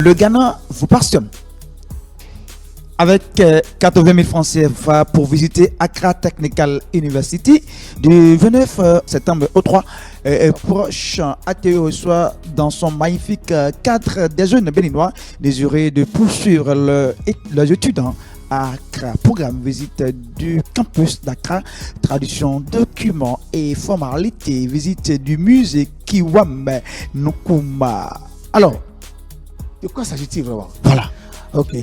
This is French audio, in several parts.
le Ghana vous passionne. Avec 80 000 francs CFA pour visiter Accra Technical University du 29 septembre au 3 prochain. ATE reçoit dans son magnifique cadre des jeunes béninois désirés de poursuivre leurs études à Accra. Programme visite du campus d'Accra, traduction, documents et formalités, visite du musée Kiwame Nkrumah. Alors, de quoi s'agit-il vraiment? Voilà. Ok.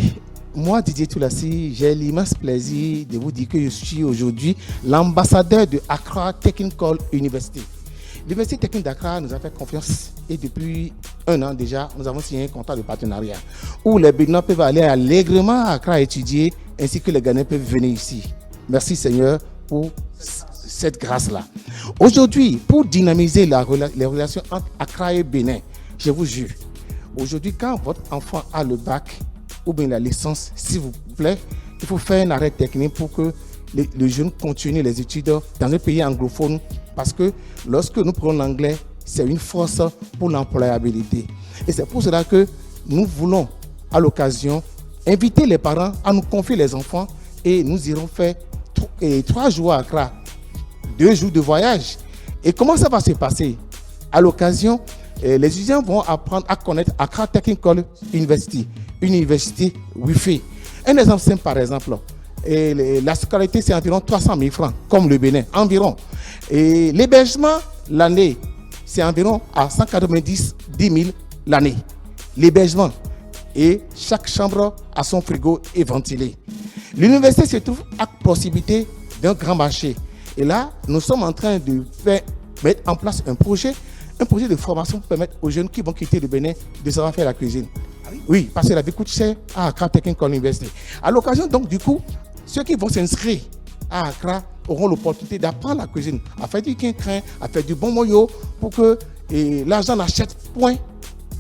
Moi, Didier Toulassi, j'ai l'immense plaisir de vous dire que je suis aujourd'hui l'ambassadeur de Accra Technical University. L'Université technique d'Accra nous a fait confiance et depuis 1 an déjà, nous avons signé un contrat de partenariat où les Béninois peuvent aller allègrement à Accra étudier ainsi que les Ghanais peuvent venir ici. Merci Seigneur pour cette grâce-là. Aujourd'hui, pour dynamiser les relations entre Accra et Bénin, je vous jure, aujourd'hui, quand votre enfant a le bac, ou bien la licence, s'il vous plaît, il faut faire un arrêt technique pour que le jeune continue les études dans un pays anglophone parce que lorsque nous prenons l'anglais, c'est une force pour l'employabilité. Et c'est pour cela que nous voulons, à l'occasion, inviter les parents à nous confier les enfants et nous irons faire 3 jours à Accra, 2 jours de voyage. Et comment ça va se passer? À l'occasion, les étudiants vont apprendre à connaître Accra Technical University, université Wi-Fi. Un exemple simple par exemple, la scolarité c'est environ 300 000 francs, comme le Bénin, environ. Et l'hébergement l'année, c'est environ à 190 000 l'année. L'hébergement. Et chaque chambre a son frigo et ventilé. L'université se trouve à proximité d'un grand marché. Et là, nous sommes en train de mettre en place un projet de formation pour permettre aux jeunes qui vont quitter le Bénin de savoir faire la cuisine. Oui, parce que la vie coûte cher à Accra Technical University. À l'occasion, donc, du coup, ceux qui vont s'inscrire à Accra auront l'opportunité d'apprendre la cuisine, à faire du quincrin, à faire du bon moyo, pour que l'argent n'achète point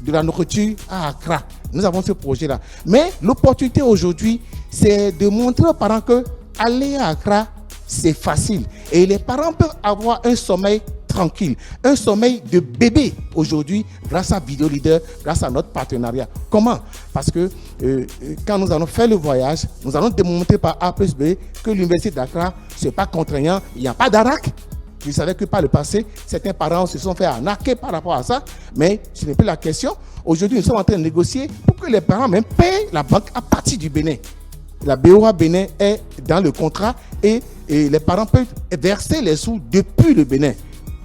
de la nourriture à Accra. Nous avons ce projet-là. Mais l'opportunité aujourd'hui, c'est de montrer aux parents que aller à Accra, c'est facile. Et les parents peuvent avoir un sommeil tranquille, un sommeil de bébé aujourd'hui grâce à Video Leader, grâce à notre partenariat. Comment? Parce que quand nous allons faire le voyage, nous allons démontrer par A plus B que l'université d'Accra, ce n'est pas contraignant, il n'y a pas d'arac. Vous savez que par le passé, certains parents se sont fait arnaquer par rapport à ça, mais ce n'est plus la question. Aujourd'hui, nous sommes en train de négocier pour que les parents même payent la banque à partir du Bénin. La BOA Bénin est dans le contrat et les parents peuvent verser les sous depuis le Bénin.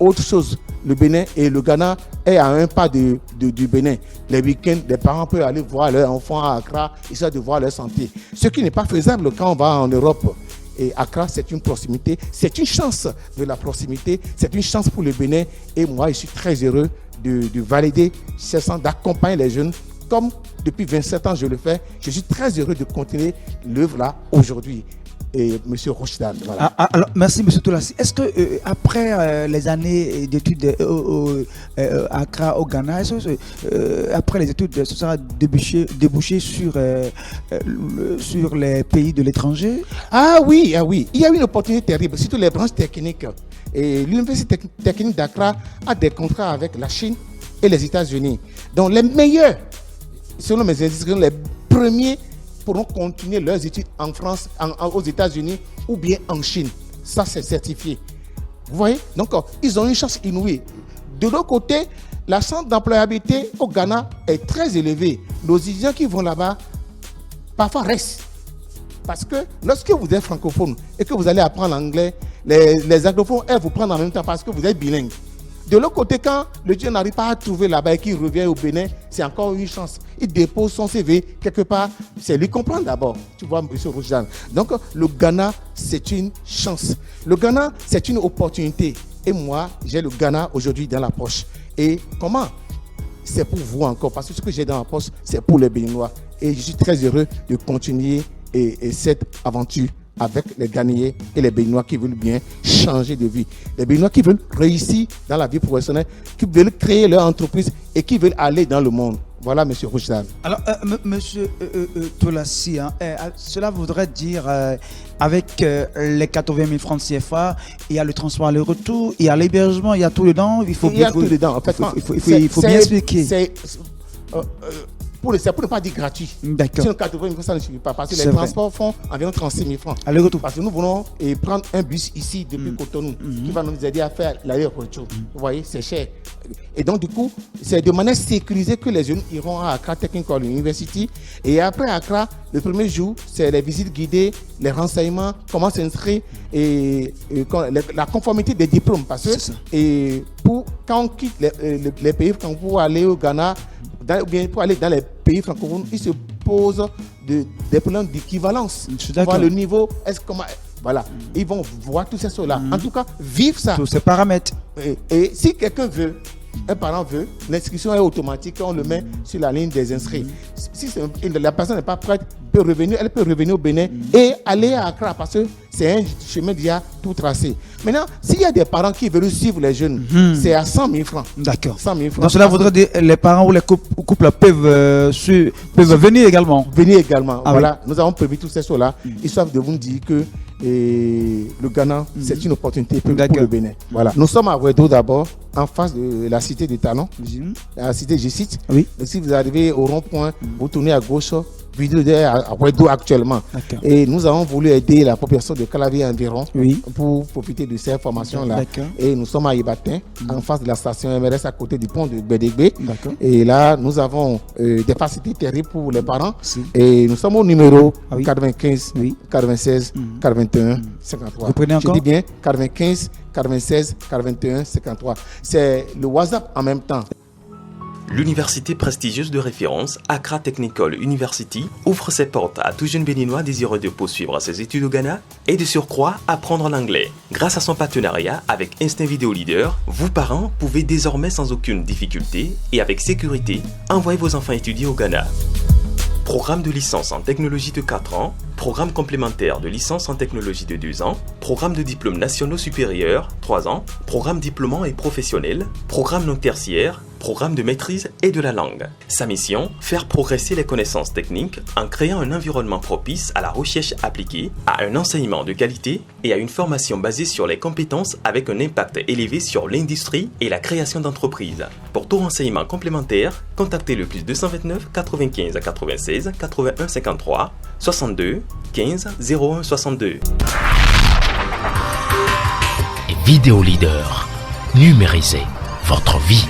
Autre chose, le Bénin et le Ghana est à un pas du Bénin. Les week-ends, les parents peuvent aller voir leurs enfants à Accra, histoire de voir leur santé. Ce qui n'est pas faisable quand on va en Europe. Et Accra, c'est une proximité, c'est une chance de la proximité, c'est une chance pour le Bénin. Et moi, je suis très heureux de valider ce sens, d'accompagner les jeunes. Comme depuis 27 ans, je le fais, je suis très heureux de continuer l'œuvre là aujourd'hui. Et M. Rochdal. Voilà. Alors, merci M. Toulassi. Est-ce que après les années d'études à Accra au Ghana, après les études, ce sera débouché sur les pays de l'étranger? Ah oui, il y a une opportunité terrible, surtout les branches techniques. Et l'Université technique d'Accra a des contrats avec la Chine et les États-Unis. Donc les meilleurs, selon mes indications, les premiers pourront continuer leurs études en France, aux États-Unis ou bien en Chine. Ça, c'est certifié. Vous voyez? Donc, ils ont une chance inouïe. De l'autre côté, la chance d'employabilité au Ghana est très élevée. Nos étudiants qui vont là-bas, parfois restent. Parce que lorsque vous êtes francophone et que vous allez apprendre l'anglais, les anglophones, elles vous prennent en même temps parce que vous êtes bilingue. De l'autre côté, quand le jeune n'arrive pas à trouver là-bas et qu'il revient au Bénin, c'est encore une chance. Il dépose son CV quelque part. C'est lui comprendre d'abord. Tu vois, M. Roujdan. Donc, le Ghana, c'est une chance. Le Ghana, c'est une opportunité. Et moi, j'ai le Ghana aujourd'hui dans la poche. Et comment? C'est pour vous encore. Parce que ce que j'ai dans la poche, c'est pour les Béninois. Et je suis très heureux de continuer cette aventure avec les Ghanéens et les Béninois qui veulent bien changer de vie. Les Béninois qui veulent réussir dans la vie professionnelle, qui veulent créer leur entreprise et qui veulent aller dans le monde. Voilà, M. Roujdan. Alors, M. Toulassi, cela voudrait dire, avec les 80 000 francs CFA, il y a le transport, le retour, il y a l'hébergement, il y a tout dedans. Il y a tout dedans. En fait, il faut bien expliquer. c'est pour ne pas dire gratuit. D'accord. Sinon 80 000 francs, ça ne suffit pas. Parce que C'est les vrai. transports font environ 36 000 francs. Aller-retour. Parce que nous voulons prendre un bus ici depuis Cotonou qui va nous aider à faire l'aller-retour. Vous voyez, c'est cher. Et donc, du coup, c'est de manière sécurisée que les jeunes iront à Accra Technical University. Et après Accra, le premier jour, c'est les visites guidées, les renseignements, comment s'inscrire et la conformité des diplômes. Parce que C'est ça. quand on quitte les pays, quand vous allez au Ghana, ou bien pour aller dans les pays francophones, il se pose des problèmes d'équivalence. Je suis Voir d'accord. le niveau, voilà, ils vont voir tout ça là. En tout cas, vivre ça. Tous ces paramètres. Et si quelqu'un veut, un parent veut, l'inscription est automatique, on le met sur la ligne des inscrits. Si la personne n'est pas prête, elle peut revenir au Bénin et aller à Accra parce que c'est un chemin déjà tout tracé. Maintenant, s'il y a des parents qui veulent suivre les jeunes, c'est à 100 000 francs. D'accord. 100 000 francs. Donc cela voudrait dire que les parents ou les couples peuvent venir également. Venir également. Ah Voilà, nous avons prévu tout ces choses-là. Ils savent de vous dire que le Ghana, c'est une opportunité pour le Bénin. Voilà. Nous sommes à Ouedo d'abord, en face de la cité de Talon, la cité G-Site. Oui. Et si vous arrivez au rond-point, vous tournez à gauche, vous êtes à Ouedo actuellement. D'accord. Et nous avons voulu aider la population de Calavier environ Oui. pour profiter de ces formations-là. D'accord. Et nous sommes à Ibatin, en face de la station MRS, à côté du pont de Bédégbé. D'accord. Et là, nous avons des facilités terribles pour les parents. Si. Et nous sommes au numéro Ah oui. 95, Oui. 96, 41, 53. Vous prenez encore? Je dis bien 95, 96, 41, 53. C'est le WhatsApp en même temps. L'université prestigieuse de référence, Accra Technical University, ouvre ses portes à tout jeune béninois désireux de poursuivre ses études au Ghana et de surcroît apprendre l'anglais. Grâce à son partenariat avec Instinct Video Leader, vous parents pouvez désormais sans aucune difficulté et avec sécurité envoyer vos enfants étudier au Ghana. Programme de licence en technologie de 4 ans, programme complémentaire de licence en technologie de 2 ans, programme de diplôme nationaux supérieurs 3 ans, programme diplômant et professionnel, programme non tertiaire, programme de maîtrise et de la langue. Sa mission, faire progresser les connaissances techniques en créant un environnement propice à la recherche appliquée, à un enseignement de qualité et à une formation basée sur les compétences avec un impact élevé sur l'industrie et la création d'entreprises. Pour tout renseignement complémentaire, contactez le +229 95 96 81 53 62 15 01 62. Vidéo Leader, numérisez votre vie.